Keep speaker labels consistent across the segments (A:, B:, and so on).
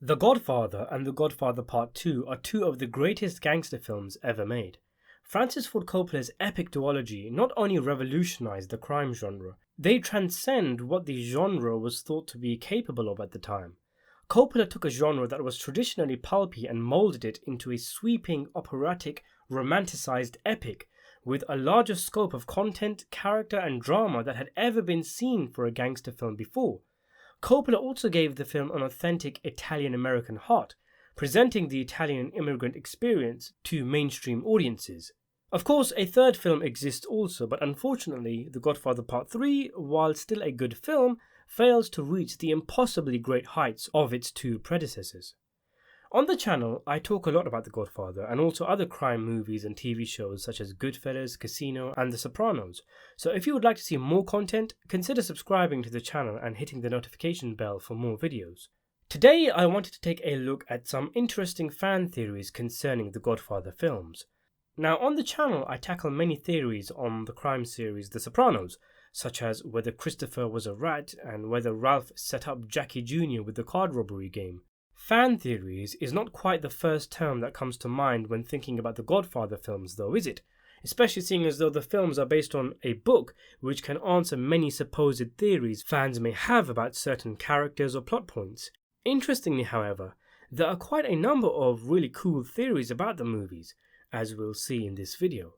A: The Godfather and The Godfather Part 2 are two of the greatest gangster films ever made. Francis Ford Coppola's epic duology not only revolutionized the crime genre, they transcend what the genre was thought to be capable of at the time. Coppola took a genre that was traditionally pulpy and molded it into a sweeping, operatic, romanticized epic with a larger scope of content, character and drama that had ever been seen for a gangster film before. Coppola also gave the film an authentic Italian-American heart, presenting the Italian immigrant experience to mainstream audiences. Of course, a third film exists also, but unfortunately, The Godfather Part 3, while still a good film, fails to reach the impossibly great heights of its two predecessors. On the channel, I talk a lot about The Godfather and also other crime movies and TV shows such as Goodfellas, Casino and The Sopranos. So if you would like to see more content, consider subscribing to the channel and hitting the notification bell for more videos. Today I wanted to take a look at some interesting fan theories concerning the Godfather films. Now on the channel I tackle many theories on the crime series The Sopranos, such as whether Christopher was a rat and whether Ralph set up Jackie Jr. with the card robbery game. Fan theories is not quite the first term that comes to mind when thinking about the Godfather films though, is it? Especially seeing as though the films are based on a book which can answer many supposed theories fans may have about certain characters or plot points. Interestingly, however, there are quite a number of really cool theories about the movies, as we'll see in this video.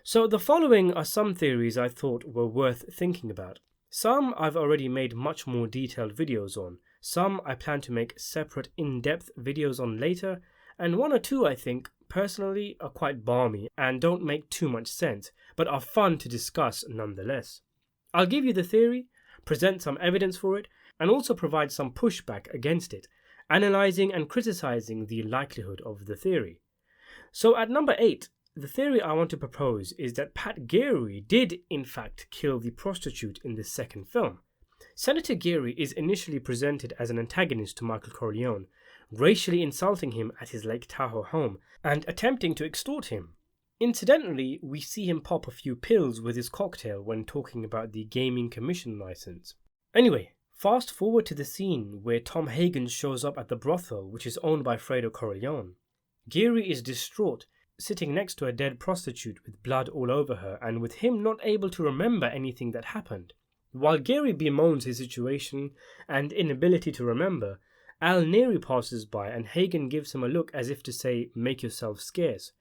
A: So the following are some theories I thought were worth thinking about. Some I've already made much more detailed videos on, some I plan to make separate in-depth videos on later, and one or two I think, personally, are quite balmy and don't make too much sense, but are fun to discuss nonetheless. I'll give you the theory, present some evidence for it, and also provide some pushback against it, analysing and criticising the likelihood of the theory. So at number 8, the theory I want to propose is that Pat Geary did in fact kill the prostitute in the second film. Senator Geary is initially presented as an antagonist to Michael Corleone, racially insulting him at his Lake Tahoe home and attempting to extort him. Incidentally, we see him pop a few pills with his cocktail when talking about the gaming commission license. Anyway, fast forward to the scene where Tom Hagen shows up at the brothel which is owned by Fredo Corleone. Geary is distraught, sitting next to a dead prostitute with blood all over her and with him not able to remember anything that happened. While Geary bemoans his situation and inability to remember, Al Neri passes by and Hagen gives him a look as if to say, "Make yourself scarce."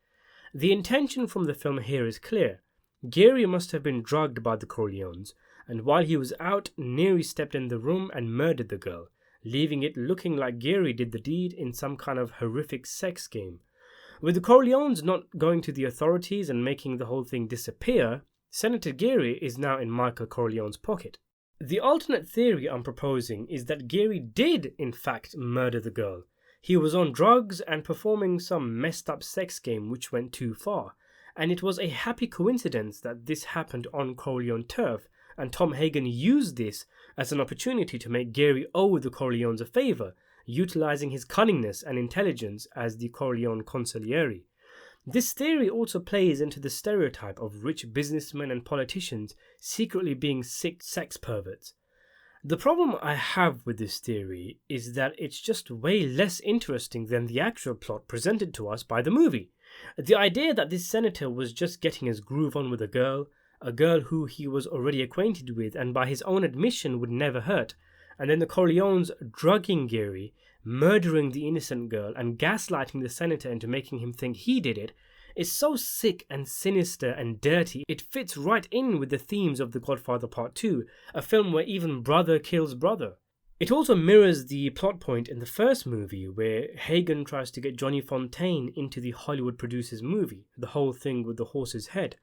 A: The intention from the film here is clear. Geary must have been drugged by the Corleones, and while he was out, Neri stepped in the room and murdered the girl, leaving it looking like Geary did the deed in some kind of horrific sex game. With the Corleones not going to the authorities and making the whole thing disappear, Senator Geary is now in Michael Corleone's pocket. The alternate theory I'm proposing is that Geary did in fact murder the girl. He was on drugs and performing some messed up sex game which went too far, and it was a happy coincidence that this happened on Corleone turf, and Tom Hagen used this as an opportunity to make Geary owe the Corleones a favour, utilising his cunningness and intelligence as the Corleone consigliere. This theory also plays into the stereotype of rich businessmen and politicians secretly being sick sex perverts. The problem I have with this theory is that it's just way less interesting than the actual plot presented to us by the movie. The idea that this senator was just getting his groove on with a girl who he was already acquainted with and by his own admission would never hurt, and then the Corleones drugging Geary, murdering the innocent girl and gaslighting the senator into making him think he did it, is so sick and sinister and dirty it fits right in with the themes of The Godfather Part 2, a film where even brother kills brother. It also mirrors the plot point in the first movie where Hagen tries to get Johnny Fontaine into the Hollywood producer's movie, the whole thing with the horse's head.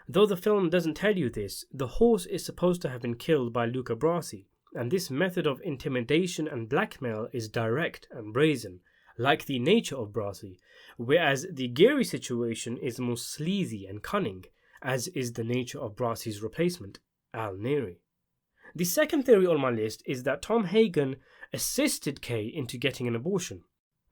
A: Though the film doesn't tell you this, the horse is supposed to have been killed by Luca Brasi, and this method of intimidation and blackmail is direct and brazen, like the nature of Brasi, whereas the Geary situation is more sleazy and cunning, as is the nature of Brasi's replacement, Al Neri. The second theory on my list is that Tom Hagen assisted Kay into getting an abortion.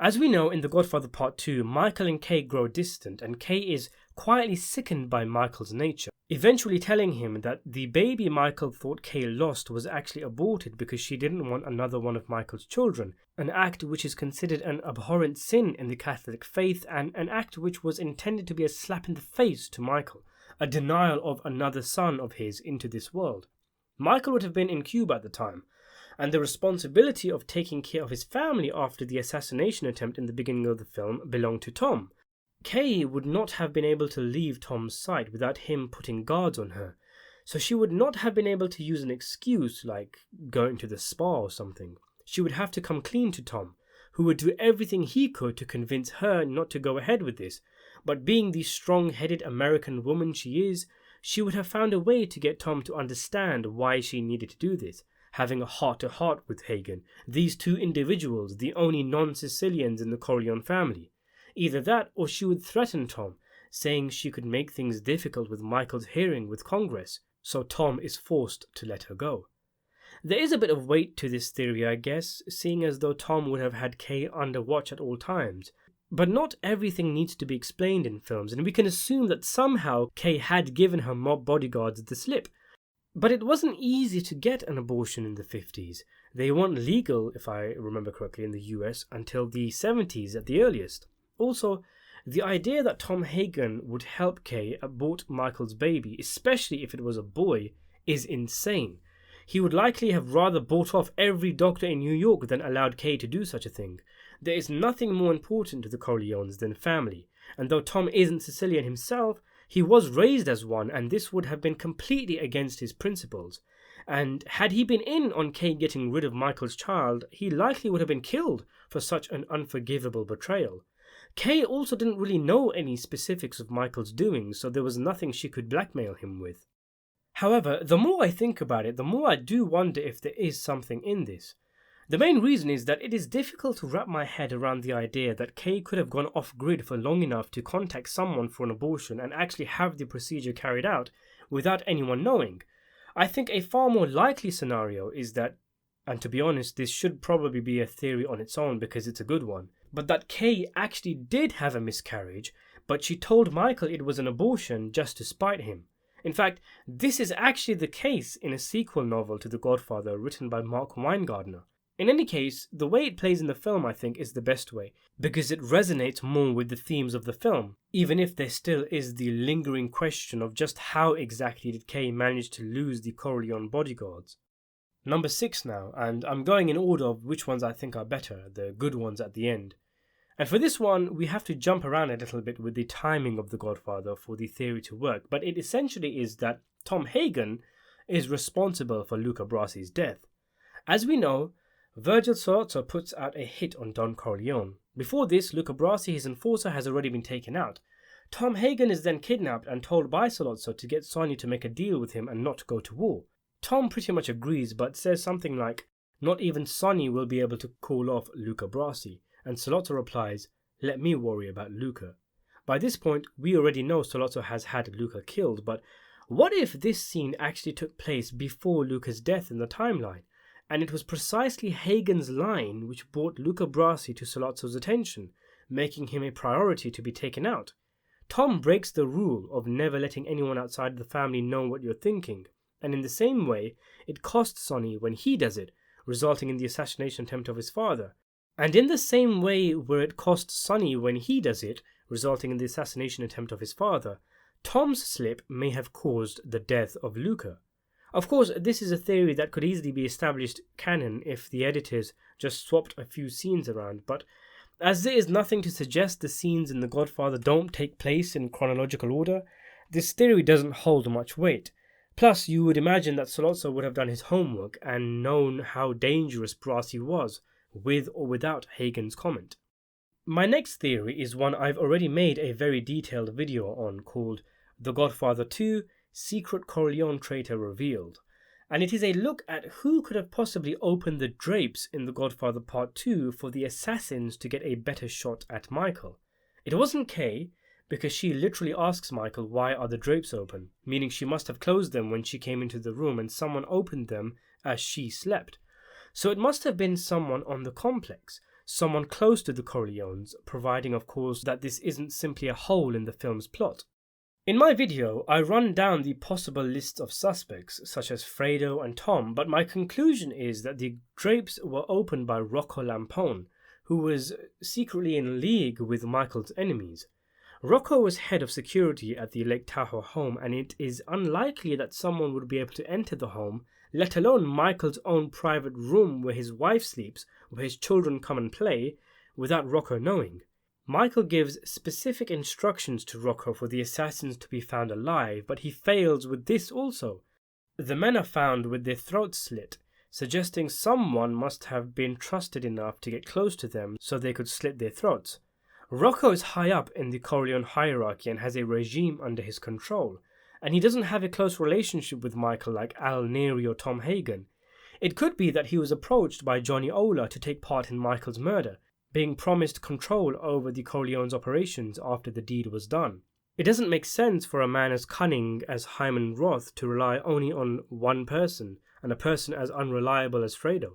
A: As we know in The Godfather Part 2, Michael and Kay grow distant and Kay is quietly sickened by Michael's nature, eventually telling him that the baby Michael thought Kay lost was actually aborted because she didn't want another one of Michael's children, an act which is considered an abhorrent sin in the Catholic faith and an act which was intended to be a slap in the face to Michael, a denial of another son of his into this world. Michael would have been in Cuba at the time, and the responsibility of taking care of his family after the assassination attempt in the beginning of the film belonged to Tom. Kay would not have been able to leave Tom's sight without him putting guards on her, so she would not have been able to use an excuse like going to the spa or something. She would have to come clean to Tom, who would do everything he could to convince her not to go ahead with this, but being the strong-headed American woman she is, she would have found a way to get Tom to understand why she needed to do this, having a heart-to-heart with Hagen, these two individuals, the only non-Sicilians in the Corleone family. Either that, or she would threaten Tom, saying she could make things difficult with Michael's hearing with Congress, so Tom is forced to let her go. There is a bit of weight to this theory, I guess, seeing as though Tom would have had Kay under watch at all times. But not everything needs to be explained in films, and we can assume that somehow Kay had given her mob bodyguards the slip. But it wasn't easy to get an abortion in the 50s. They weren't legal, if I remember correctly, in the US until the 70s at the earliest. Also, the idea that Tom Hagen would help Kay abort Michael's baby, especially if it was a boy, is insane. He would likely have rather bought off every doctor in New York than allowed Kay to do such a thing. There is nothing more important to the Corleones than family, and though Tom isn't Sicilian himself, he was raised as one, and this would have been completely against his principles. And had he been in on Kay getting rid of Michael's child, he likely would have been killed for such an unforgivable betrayal. Kay also didn't really know any specifics of Michael's doings, so there was nothing she could blackmail him with. However, the more I think about it, the more I do wonder if there is something in this. The main reason is that it is difficult to wrap my head around the idea that Kay could have gone off-grid for long enough to contact someone for an abortion and actually have the procedure carried out without anyone knowing. I think a far more likely scenario is that, and to be honest, this should probably be a theory on its own because it's a good one, but that Kay actually did have a miscarriage, but she told Michael it was an abortion just to spite him. In fact, this is actually the case in a sequel novel to The Godfather written by Mark Weingartner. In any case, the way it plays in the film I think is the best way, because it resonates more with the themes of the film, even if there still is the lingering question of just how exactly did Kay manage to lose the Corleone bodyguards. Number 6 now, and I'm going in order of which ones I think are better, the good ones at the end. And for this one, we have to jump around a little bit with the timing of The Godfather for the theory to work, but it essentially is that Tom Hagen is responsible for Luca Brasi's death. As we know, Virgil Sollozzo puts out a hit on Don Corleone. Before this, Luca Brasi, his enforcer, has already been taken out. Tom Hagen is then kidnapped and told by Sollozzo to get Sonny to make a deal with him and not go to war. Tom pretty much agrees, but says something like, "Not even Sonny will be able to call off Luca Brasi," and Sollozzo replies, "Let me worry about Luca." By this point, we already know Sollozzo has had Luca killed, but what if this scene actually took place before Luca's death in the timeline? And it was precisely Hagen's line which brought Luca Brasi to Sollozzo's attention, making him a priority to be taken out. Tom breaks the rule of never letting anyone outside the family know what you're thinking, and in the same way, it costs Sonny when he does it, resulting in the assassination attempt of his father. And in the same way where it costs Sonny when he does it, resulting in the assassination attempt of his father, Tom's slip may have caused the death of Luca. Of course, this is a theory that could easily be established canon if the editors just swapped a few scenes around, but as there is nothing to suggest the scenes in The Godfather don't take place in chronological order, this theory doesn't hold much weight. Plus, you would imagine that Sollozzo would have done his homework and known how dangerous Brasi was, with or without Hagen's comment. My next theory is one I've already made a very detailed video on, called The Godfather 2 Secret Corleone Traitor Revealed, and it is a look at who could have possibly opened the drapes in The Godfather Part 2 for the assassins to get a better shot at Michael. It wasn't Kay, because she literally asks Michael why are the drapes open, meaning she must have closed them when she came into the room and someone opened them as she slept. So it must have been someone on the complex, someone close to the Corleones, providing of course that this isn't simply a hole in the film's plot. In my video, I run down the possible list of suspects, such as Fredo and Tom, but my conclusion is that the drapes were opened by Rocco Lampone, who was secretly in league with Michael's enemies. Rocco was head of security at the Lake Tahoe home, and it is unlikely that someone would be able to enter the home, let alone Michael's own private room where his wife sleeps, where his children come and play, without Rocco knowing. Michael gives specific instructions to Rocco for the assassins to be found alive, but he fails with this also. The men are found with their throats slit, suggesting someone must have been trusted enough to get close to them so they could slit their throats. Rocco is high up in the Corleone hierarchy and has a regime under his control, and he doesn't have a close relationship with Michael like Al Neri or Tom Hagen. It could be that he was approached by Johnny Ola to take part in Michael's murder, being promised control over the Corleone's operations after the deed was done. It doesn't make sense for a man as cunning as Hyman Roth to rely only on one person, and a person as unreliable as Fredo.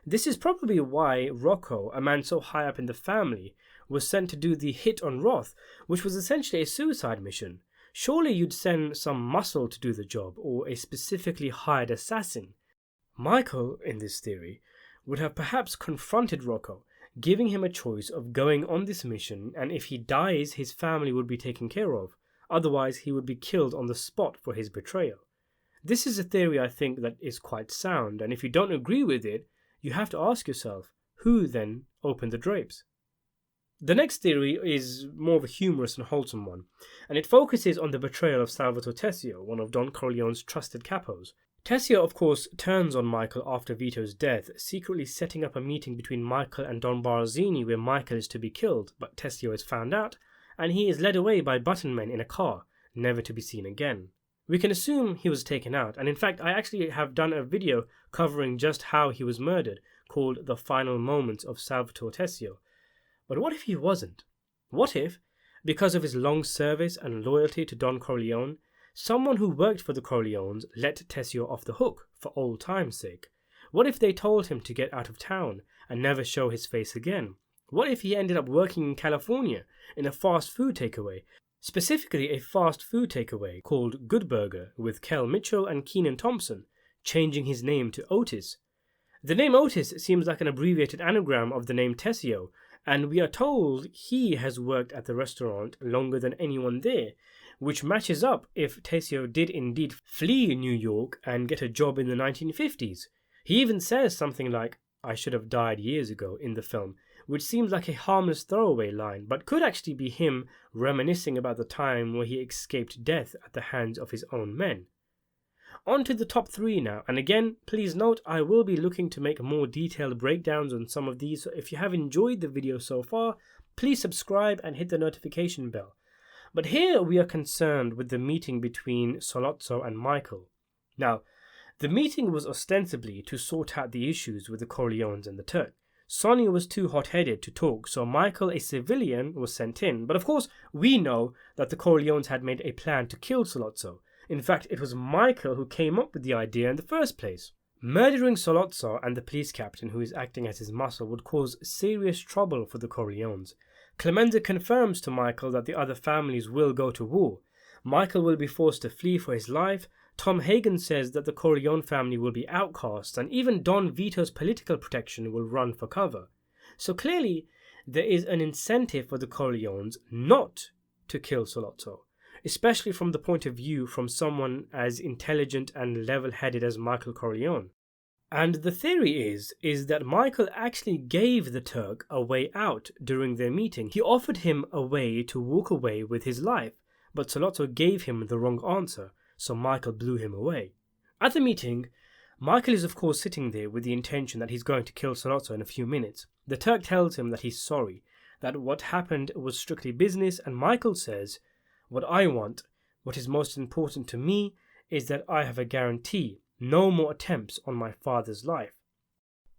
A: This is probably why Rocco, a man so high up in the family, was sent to do the hit on Roth, which was essentially a suicide mission. Surely you'd send some muscle to do the job, or a specifically hired assassin. Michael, in this theory, would have perhaps confronted Rocco, giving him a choice of going on this mission, and if he dies, his family would be taken care of. Otherwise, he would be killed on the spot for his betrayal. This is a theory I think that is quite sound, and if you don't agree with it, you have to ask yourself, who then opened the drapes? The next theory is more of a humorous and wholesome one, and it focuses on the betrayal of Salvatore Tessio, one of Don Corleone's trusted capos. Tessio, of course, turns on Michael after Vito's death, secretly setting up a meeting between Michael and Don Barzini where Michael is to be killed, but Tessio is found out, and he is led away by button men in a car, never to be seen again. We can assume he was taken out, and in fact I actually have done a video covering just how he was murdered, called The Final Moments of Salvatore Tessio. But what if he wasn't? What if, because of his long service and loyalty to Don Corleone, someone who worked for the Corleones let Tessio off the hook for old time's sake? What if they told him to get out of town and never show his face again? What if he ended up working in California in a fast food takeaway, specifically a fast food takeaway called Good Burger with Kel Mitchell and Keenan Thompson, changing his name to Otis? The name Otis seems like an abbreviated anagram of the name Tessio, and we are told he has worked at the restaurant longer than anyone there, which matches up if Tessio did indeed flee New York and get a job in the 1950s. He even says something like, "I should have died years ago" in the film, which seems like a harmless throwaway line, but could actually be him reminiscing about the time where he escaped death at the hands of his own men. On to the top 3 now, and again, please note I will be looking to make more detailed breakdowns on some of these, so if you have enjoyed the video so far, please subscribe and hit the notification bell. But here we are concerned with the meeting between Sollozzo and Michael. Now, the meeting was ostensibly to sort out the issues with the Corleones and the Turk. Sonny was too hot-headed to talk, so Michael, a civilian, was sent in. But of course, we know that the Corleones had made a plan to kill Sollozzo. In fact, it was Michael who came up with the idea in the first place. Murdering Sollozzo and the police captain who is acting as his muscle would cause serious trouble for the Corleones. Clemenza confirms to Michael that the other families will go to war. Michael will be forced to flee for his life. Tom Hagen says that the Corleone family will be outcast, and even Don Vito's political protection will run for cover. So clearly, there is an incentive for the Corleones not to kill Sollozzo, especially from the point of view from someone as intelligent and level-headed as Michael Corleone. And the theory is that Michael actually gave the Turk a way out during their meeting. He offered him a way to walk away with his life, but Sollozzo gave him the wrong answer, so Michael blew him away. At the meeting, Michael is of course sitting there with the intention that he's going to kill Sollozzo in a few minutes. The Turk tells him that he's sorry, that what happened was strictly business, and Michael says, "What I want, what is most important to me, is that I have a guarantee. No more attempts on my father's life."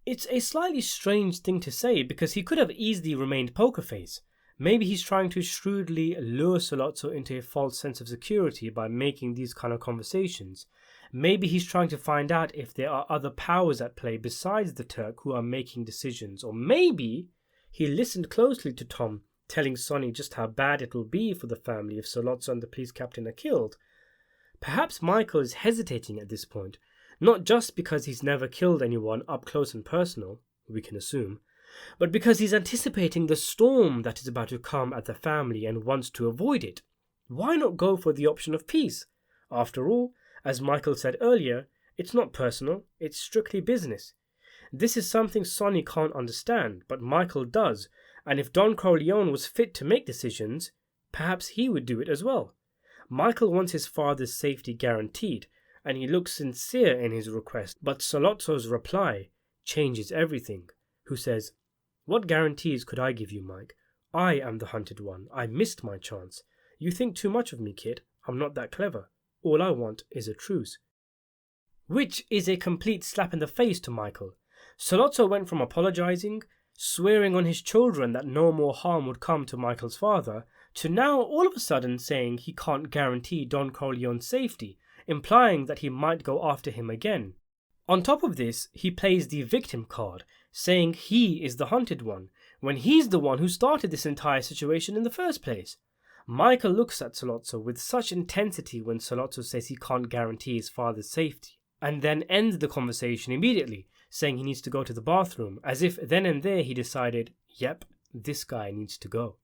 A: It's a slightly strange thing to say because he could have easily remained poker face. Maybe he's trying to shrewdly lure Sollozzo into a false sense of security by making these kind of conversations. Maybe he's trying to find out if there are other powers at play besides the Turk who are making decisions. Or maybe he listened closely to Tom telling Sonny just how bad it will be for the family if Sollozzo and the police captain are killed. Perhaps Michael is hesitating at this point, not just because he's never killed anyone up close and personal, we can assume, but because he's anticipating the storm that is about to come at the family and wants to avoid it. Why not go for the option of peace? After all, as Michael said earlier, it's not personal, it's strictly business. This is something Sonny can't understand, but Michael does, and if Don Corleone was fit to make decisions, perhaps he would do it as well. Michael wants his father's safety guaranteed, and he looks sincere in his request, but Sollozzo's reply changes everything, who says, "What guarantees could I give you, Mike? I am the hunted one. I missed my chance. You think too much of me, kid. I'm not that clever. All I want is a truce." Which is a complete slap in the face to Michael. Sollozzo went from apologizing, swearing on his children that no more harm would come to Michael's father, to now all of a sudden saying he can't guarantee Don Corleone's safety, implying that he might go after him again. On top of this, he plays the victim card, saying he is the hunted one, when he's the one who started this entire situation in the first place. Michael looks at Sollozzo with such intensity when Sollozzo says he can't guarantee his father's safety, and then ends the conversation immediately, saying he needs to go to the bathroom, as if then and there he decided, yep, this guy needs to go.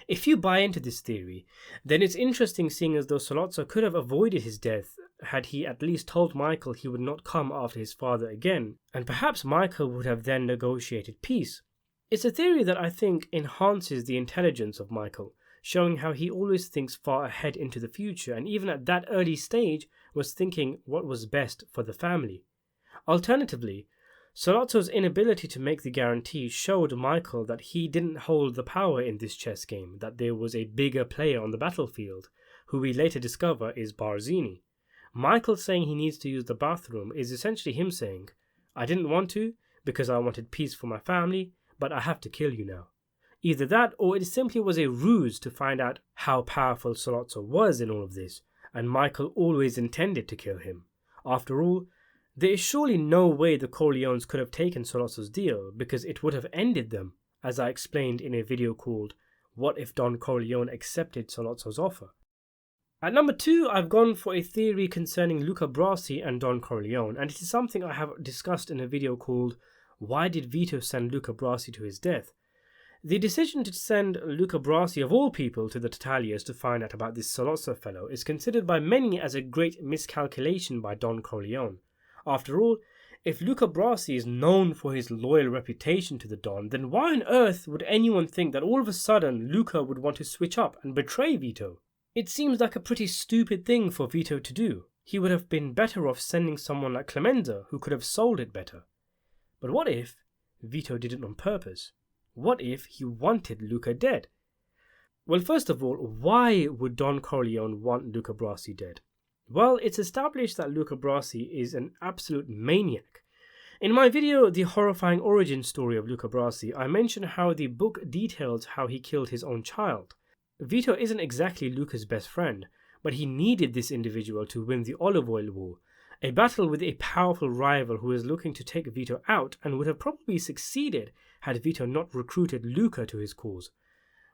A: If you buy into this theory, then it's interesting seeing as though Sollozzo could have avoided his death had he at least told Michael he would not come after his father again, and perhaps Michael would have then negotiated peace. It's a theory that I think enhances the intelligence of Michael, showing how he always thinks far ahead into the future, and even at that early stage was thinking what was best for the family. Alternatively, Sollozzo's inability to make the guarantee showed Michael that he didn't hold the power in this chess game, that there was a bigger player on the battlefield, who we later discover is Barzini. Michael saying he needs to use the bathroom is essentially him saying, I didn't want to because I wanted peace for my family, but I have to kill you now. Either that, or it simply was a ruse to find out how powerful Sollozzo was in all of this, and Michael always intended to kill him. After all, there is surely no way the Corleones could have taken Sollozzo's deal, because it would have ended them, as I explained in a video called What if Don Corleone accepted Sollozzo's offer? At number 2, I've gone for a theory concerning Luca Brasi and Don Corleone, and it is something I have discussed in a video called Why Did Vito Send Luca Brasi to His Death? The decision to send Luca Brasi of all people to the Tattaglias to find out about this Sollozzo fellow is considered by many as a great miscalculation by Don Corleone. After all, if Luca Brasi is known for his loyal reputation to the Don, then why on earth would anyone think that all of a sudden Luca would want to switch up and betray Vito? It seems like a pretty stupid thing for Vito to do. He would have been better off sending someone like Clemenza, who could have sold it better. But what if Vito did it on purpose? What if he wanted Luca dead? Well, first of all, why would Don Corleone want Luca Brasi dead? Well, it's established that Luca Brasi is an absolute maniac. In my video, The Horrifying Origin Story of Luca Brasi, I mentioned how the book details how he killed his own child. Vito isn't exactly Luca's best friend, but he needed this individual to win the olive oil war, a battle with a powerful rival who was looking to take Vito out and would have probably succeeded had Vito not recruited Luca to his cause.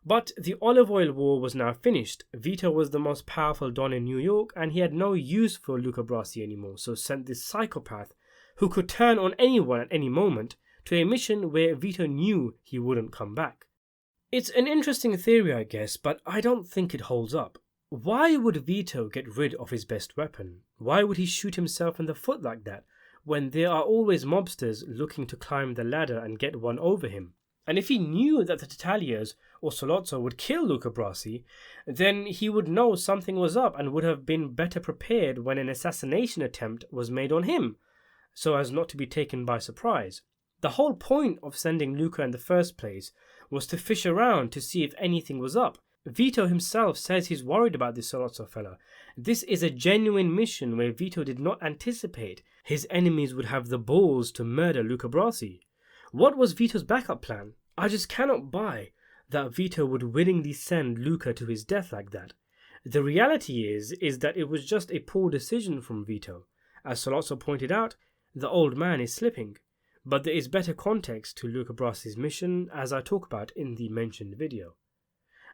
A: But the olive oil war was now finished. Vito was the most powerful Don in New York, and he had no use for Luca Brasi anymore, so sent this psychopath, who could turn on anyone at any moment, to a mission where Vito knew he wouldn't come back. It's an interesting theory, I guess, but I don't think it holds up. Why would Vito get rid of his best weapon? Why would he shoot himself in the foot like that, when there are always mobsters looking to climb the ladder and get one over him? And if he knew that the Tattaglias or Sollozzo would kill Luca Brasi, then he would know something was up and would have been better prepared when an assassination attempt was made on him, so as not to be taken by surprise. The whole point of sending Luca in the first place was to fish around to see if anything was up. Vito himself says he's worried about this Sollozzo fella. This is a genuine mission where Vito did not anticipate his enemies would have the balls to murder Luca Brasi. What was Vito's backup plan? I just cannot buy that Vito would willingly send Luca to his death like that. The reality is that it was just a poor decision from Vito. As Sollozzo pointed out, the old man is slipping. But there is better context to Luca Brasi's mission, as I talk about in the mentioned video.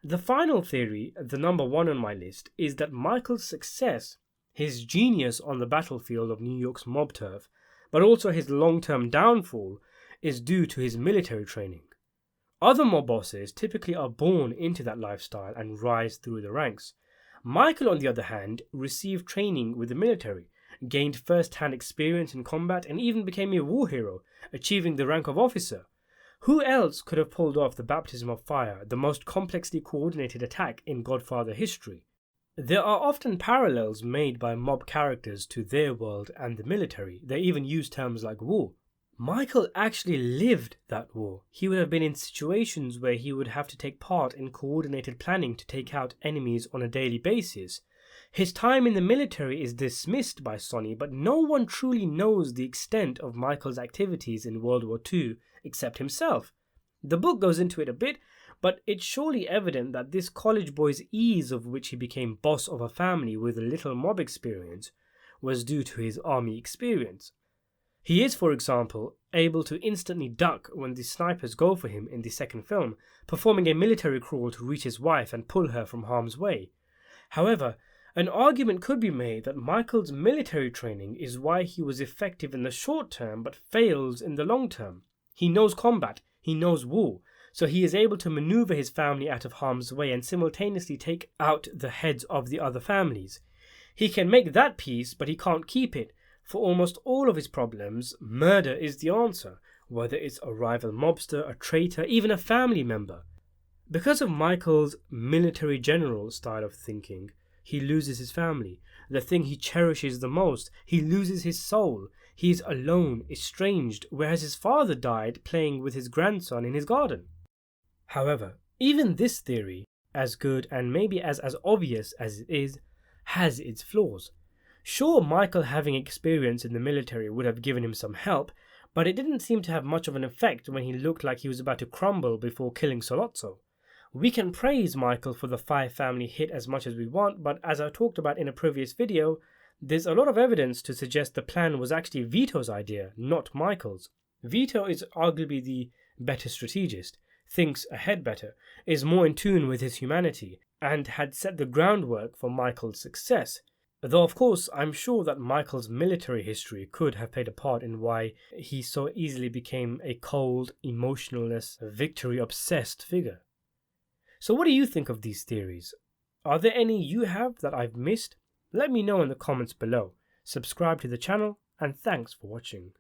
A: The final theory, the number one on my list, is that Michael's success, his genius on the battlefield of New York's mob turf, but also his long-term downfall, is due to his military training. Other mob bosses typically are born into that lifestyle and rise through the ranks. Michael, on the other hand, received training with the military, gained first-hand experience in combat, and even became a war hero, achieving the rank of officer. Who else could have pulled off the baptism of fire, the most complexly coordinated attack in Godfather history? There are often parallels made by mob characters to their world and the military. They even use terms like war. Michael actually lived that war. He would have been in situations where he would have to take part in coordinated planning to take out enemies on a daily basis. His time in the military is dismissed by Sonny, but no one truly knows the extent of Michael's activities in World War II except himself. The book goes into it a bit, but it's surely evident that this college boy's ease of which he became boss of a family with little mob experience was due to his army experience. He is, for example, able to instantly duck when the snipers go for him in the second film, performing a military crawl to reach his wife and pull her from harm's way. However, an argument could be made that Michael's military training is why he was effective in the short term but fails in the long term. He knows combat, he knows war, so he is able to maneuver his family out of harm's way and simultaneously take out the heads of the other families. He can make that peace, but he can't keep it. For almost all of his problems, murder is the answer, whether it's a rival mobster, a traitor, even a family member. Because of Michael's military general style of thinking, he loses his family, the thing he cherishes the most. He loses his soul. He is alone, estranged, whereas his father died playing with his grandson in his garden. However, even this theory, as good and maybe as obvious as it is, has its flaws. Sure, Michael having experience in the military would have given him some help, but it didn't seem to have much of an effect when he looked like he was about to crumble before killing Sollozzo. We can praise Michael for the five-family hit as much as we want, but as I talked about in a previous video, there's a lot of evidence to suggest the plan was actually Vito's idea, not Michael's. Vito is arguably the better strategist, thinks ahead better, is more in tune with his humanity, and had set the groundwork for Michael's success. Though of course I'm sure that Michael's military history could have played a part in why he so easily became a cold, emotionless, victory-obsessed figure. So what do you think of these theories? Are there any you have that I've missed? Let me know in the comments below. Subscribe to the channel, and thanks for watching.